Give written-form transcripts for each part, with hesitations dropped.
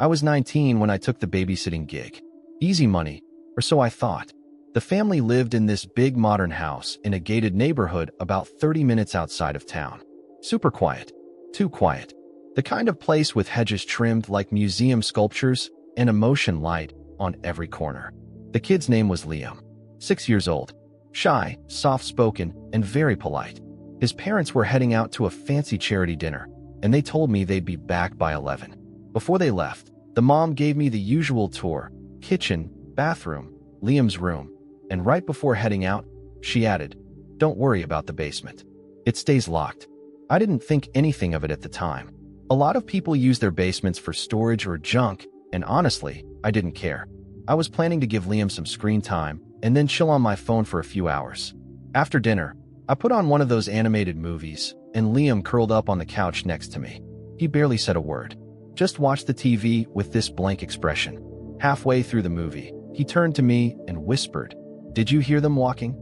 I was 19 when I took the babysitting gig. Easy money, or so I thought. The family lived in this big modern house in a gated neighborhood about 30 minutes outside of town. Super quiet. Too quiet. The kind of place with hedges trimmed like museum sculptures and a motion light on every corner. The kid's name was Liam, 6 years old. Shy, soft-spoken, and very polite. His parents were heading out to a fancy charity dinner, and they told me they'd be back by 11. Before they left, the mom gave me the usual tour: kitchen, bathroom, Liam's room, and right before heading out, she added, "Don't worry about the basement. It stays locked." I didn't think anything of it at the time. A lot of people use their basements for storage or junk, and honestly, I didn't care. I was planning to give Liam some screen time and then chill on my phone for a few hours. After dinner, I put on one of those animated movies, and Liam curled up on the couch next to me. He barely said a word. Just watched the TV with this blank expression. Halfway through the movie, he turned to me and whispered, "Did you hear them walking?"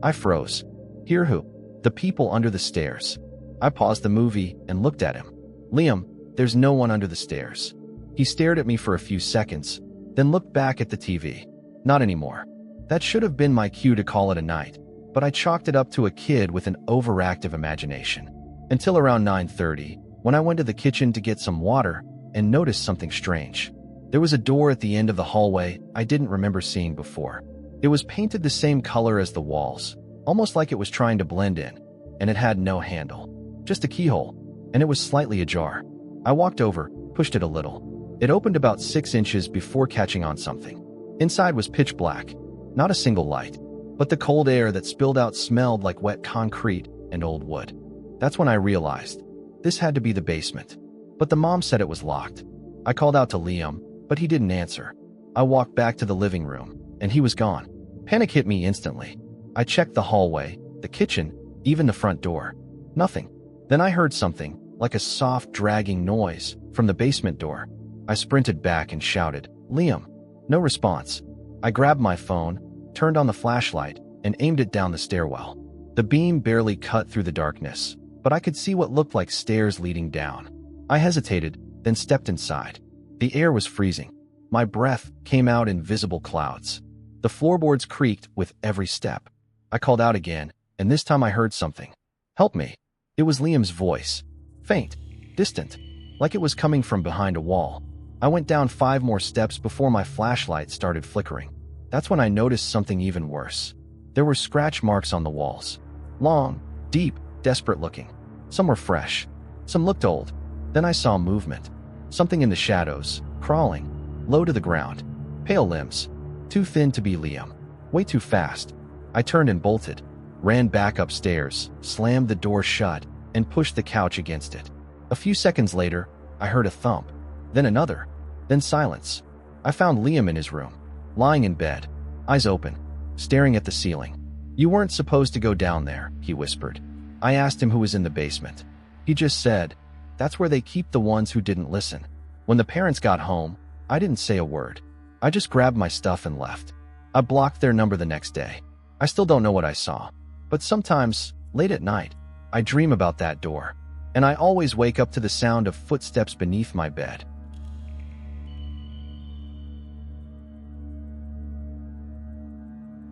I froze. Hear who? The people under the stairs. I paused the movie and looked at him. "Liam, there's no one under the stairs." He stared at me for a few seconds, then looked back at the TV. Not anymore. That should have been my cue to call it a night, but I chalked it up to a kid with an overactive imagination. Until around 9:30, when I went to the kitchen to get some water and noticed something strange. There was a door at the end of the hallway I didn't remember seeing before. It was painted the same color as the walls, almost like it was trying to blend in, and it had no handle. Just a keyhole, and it was slightly ajar. I walked over, pushed it a little. It opened about 6 inches before catching on something. Inside was pitch black. Not a single light, but the cold air that spilled out smelled like wet concrete and old wood. That's when I realized this had to be the basement. But the mom said it was locked. I called out to Liam, but he didn't answer. I walked back to the living room, and he was gone. Panic hit me instantly. I checked the hallway, the kitchen, even the front door. Nothing. Then I heard something, like a soft, dragging noise, from the basement door. I sprinted back and shouted, "Liam!" No response. I grabbed my phone, turned on the flashlight, and aimed it down the stairwell. The beam barely cut through the darkness, but I could see what looked like stairs leading down. I hesitated, then stepped inside. The air was freezing. My breath came out in visible clouds. The floorboards creaked with every step. I called out again, and this time I heard something. "Help me." It was Liam's voice. Faint, distant, like it was coming from behind a wall. I went down 5 more steps before my flashlight started flickering. That's when I noticed something even worse. There were scratch marks on the walls. Long, deep, desperate looking. Some were fresh. Some looked old. Then I saw movement. Something in the shadows, crawling, low to the ground. Pale limbs. Too thin to be Liam. Way too fast. I turned and bolted. Ran back upstairs, slammed the door shut, and pushed the couch against it. A few seconds later, I heard a thump. Then another. Then silence. I found Liam in his room, lying in bed, eyes open, staring at the ceiling. "You weren't supposed to go down there," he whispered. I asked him who was in the basement. He just said, "That's where they keep the ones who didn't listen." When the parents got home, I didn't say a word. I just grabbed my stuff and left. I blocked their number the next day. I still don't know what I saw, but sometimes, late at night, I dream about that door, and I always wake up to the sound of footsteps beneath my bed.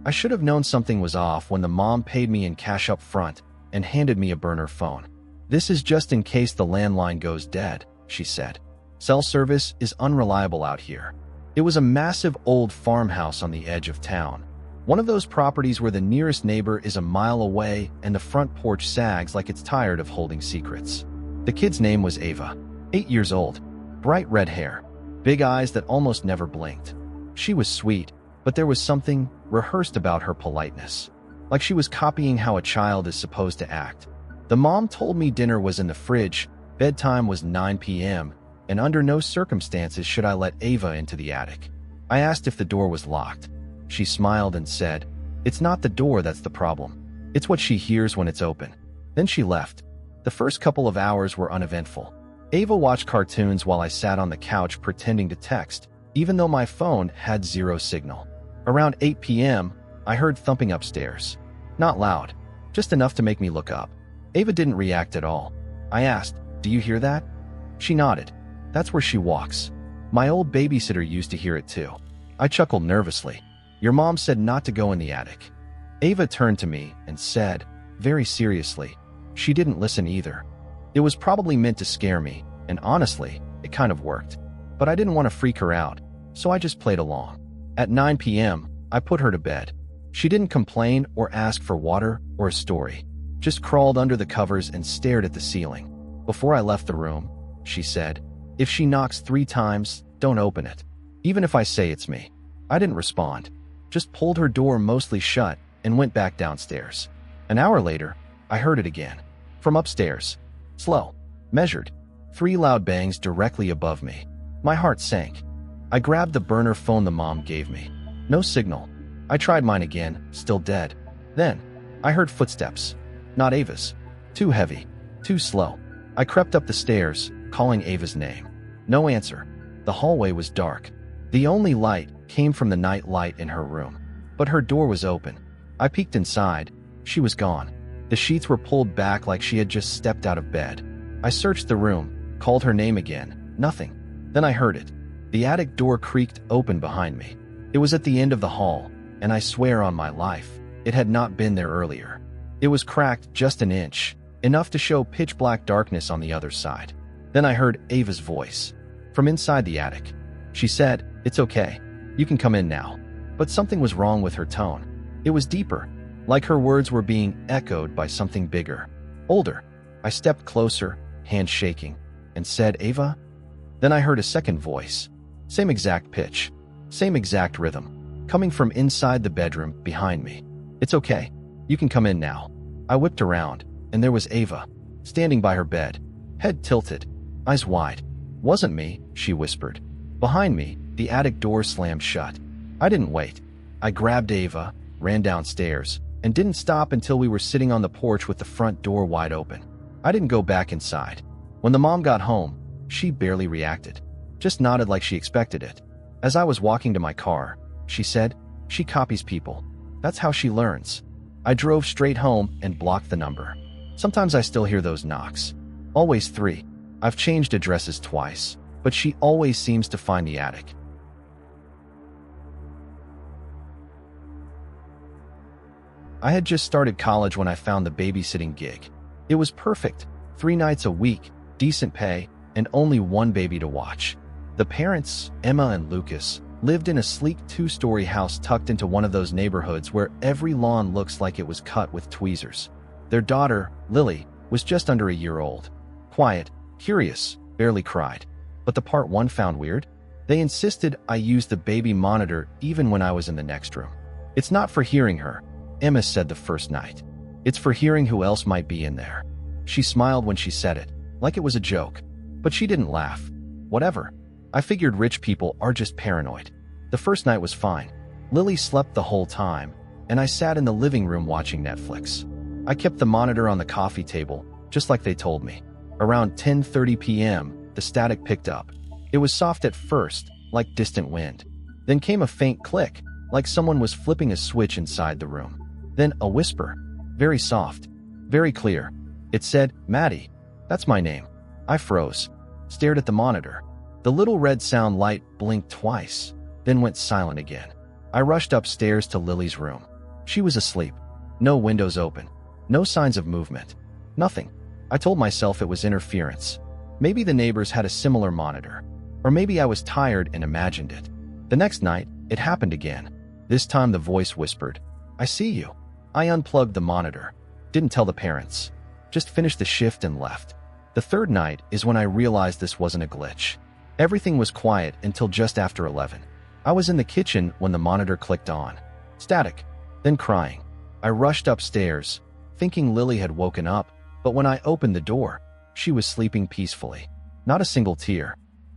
I should have known something was off when the mom paid me in cash up front and handed me a burner phone. "This is just in case the landline goes dead," she said. "Cell service is unreliable out here." It was a massive old farmhouse on the edge of town. One of those properties where the nearest neighbor is a mile away and the front porch sags like it's tired of holding secrets. The kid's name was Ava, 8 years old, bright red hair, big eyes that almost never blinked. She was sweet, but there was something rehearsed about her politeness, like she was copying how a child is supposed to act. The mom told me dinner was in the fridge, bedtime was 9 p.m., and under no circumstances should I let Ava into the attic. I asked if the door was locked. She smiled and said, "It's not the door that's the problem. It's what she hears when it's open." Then she left. The first couple of hours were uneventful. Ava watched cartoons while I sat on the couch pretending to text, even though my phone had 0 signal. Around 8 p.m., I heard thumping upstairs. Not loud, just enough to make me look up. Ava didn't react at all. I asked, "Do you hear that?" She nodded. "That's where she walks." My old babysitter used to hear it too. I chuckled nervously. Your mom said not to go in the attic. Ava turned to me and said, very seriously, she didn't listen either. It was probably meant to scare me, and honestly, it kind of worked. But I didn't want to freak her out, so I just played along. At 9 p.m., I put her to bed. She didn't complain or ask for water or a story, just crawled under the covers and stared at the ceiling. Before I left the room, she said, if she knocks 3 times, don't open it. Even if I say it's me. I didn't respond, just pulled her door mostly shut and went back downstairs. An hour later, I heard it again. From upstairs. Slow. Measured. 3 loud bangs directly above me. My heart sank. I grabbed the burner phone the mom gave me. No signal. I tried mine again, still dead. Then, I heard footsteps. Not Ava's. Too heavy. Too slow. I crept up the stairs, calling Ava's name. No answer. The hallway was dark. The only light came from the night light in her room. But her door was open. I peeked inside. She was gone. The sheets were pulled back like she had just stepped out of bed. I searched the room, called her name again. Nothing. Then I heard it. The attic door creaked open behind me. It was at the end of the hall, and I swear on my life, it had not been there earlier. It was cracked just an inch, enough to show pitch-black darkness on the other side. Then I heard Ava's voice. From inside the attic. She said, it's okay. You can come in now. But something was wrong with her tone. It was deeper, like her words were being echoed by something bigger. Older. I stepped closer, hand shaking, and said, Ava? Then I heard a second voice. Same exact pitch. Same exact rhythm. Coming from inside the bedroom behind me. It's okay. You can come in now. I whipped around, and there was Ava, standing by her bed, head tilted, eyes wide. Wasn't me, she whispered. Behind me, the attic door slammed shut. I didn't wait. I grabbed Ava, ran downstairs, and didn't stop until we were sitting on the porch with the front door wide open. I didn't go back inside. When the mom got home, she barely reacted, just nodded like she expected it. As I was walking to my car, she said, she copies people. That's how she learns. I drove straight home and blocked the number. Sometimes I still hear those knocks. Always 3. I've changed addresses twice, but she always seems to find the attic. I had just started college when I found the babysitting gig. It was perfect. 3 nights a week, decent pay, and only one baby to watch. The parents, Emma and Lucas, lived in a sleek 2-story house tucked into one of those neighborhoods where every lawn looks like it was cut with tweezers. Their daughter, Lily, was just under a year old. Quiet, curious, barely cried. But the part one found weird? They insisted I use the baby monitor even when I was in the next room. It's not for hearing her, Emma said the first night. It's for hearing who else might be in there. She smiled when she said it, like it was a joke. But she didn't laugh. Whatever. I figured rich people are just paranoid. The first night was fine. Lily slept the whole time, and I sat in the living room watching Netflix. I kept the monitor on the coffee table, just like they told me. Around 10:30 p.m., the static picked up. It was soft at first, like distant wind. Then came a faint click, like someone was flipping a switch inside the room. Then a whisper. Very soft. Very clear. It said, Maddie. That's my name. I froze. Stared at the monitor. The little red sound light blinked twice, then went silent again. I rushed upstairs to Lily's room. She was asleep. No windows open. No signs of movement. Nothing. I told myself it was interference. Maybe the neighbors had a similar monitor. Or maybe I was tired and imagined it. The next night, it happened again. This time the voice whispered, I see you. I unplugged the monitor. Didn't tell the parents. Just finished the shift and left. The third night is when I realized this wasn't a glitch. Everything was quiet until just after 11. I was in the kitchen when the monitor clicked on. Static. Then crying. I rushed upstairs, thinking Lily had woken up, but when I opened the door, she was sleeping peacefully. Not a single tear.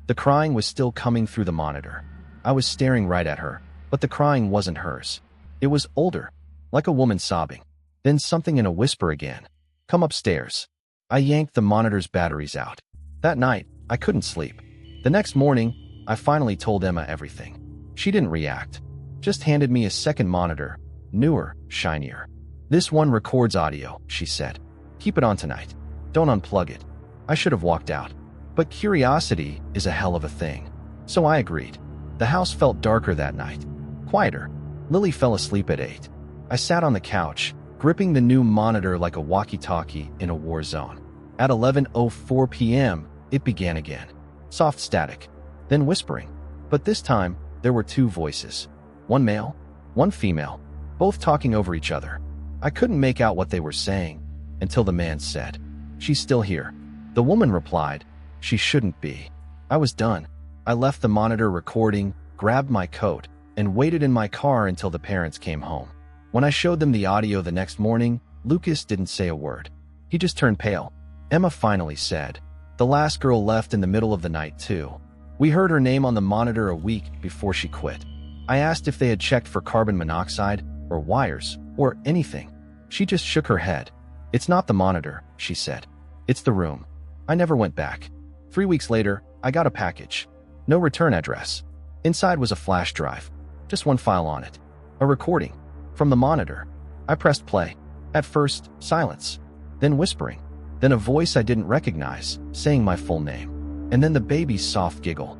The crying was still coming through the monitor. I was staring right at her, but the crying wasn't hers. It was older, like a woman sobbing. Then something in a whisper again. Come upstairs. I yanked the monitor's batteries out. That night, I couldn't sleep. The next morning, I finally told Emma everything. She didn't react. Just handed me a second monitor, newer, shinier. This one records audio, she said. Keep it on tonight. Don't unplug it. I should have walked out. But curiosity is a hell of a thing. So I agreed. The house felt darker that night. Quieter. Lily fell asleep at 8. I sat on the couch, gripping the new monitor like a walkie-talkie in a war zone. At 11:04 p.m., it began again. Soft static, then whispering. But this time, there were 2 voices. One male, one female, both talking over each other. I couldn't make out what they were saying until the man said, "She's still here." The woman replied, "She shouldn't be." I was done. I left the monitor recording, grabbed my coat, and waited in my car until the parents came home. When I showed them the audio the next morning, Lucas didn't say a word. He just turned pale. Emma finally said, "The last girl left in the middle of the night too. We heard her name on the monitor a week before she quit." I asked if they had checked for carbon monoxide or wires or anything. She just shook her head. "It's not the monitor," she said. "It's the room." I never went back. 3 weeks later, I got a package. No return address. Inside was a flash drive. Just one file on it. A recording. From the monitor. I pressed play. At first, silence. Then whispering. Then a voice I didn't recognize, saying my full name. And then the baby's soft giggle.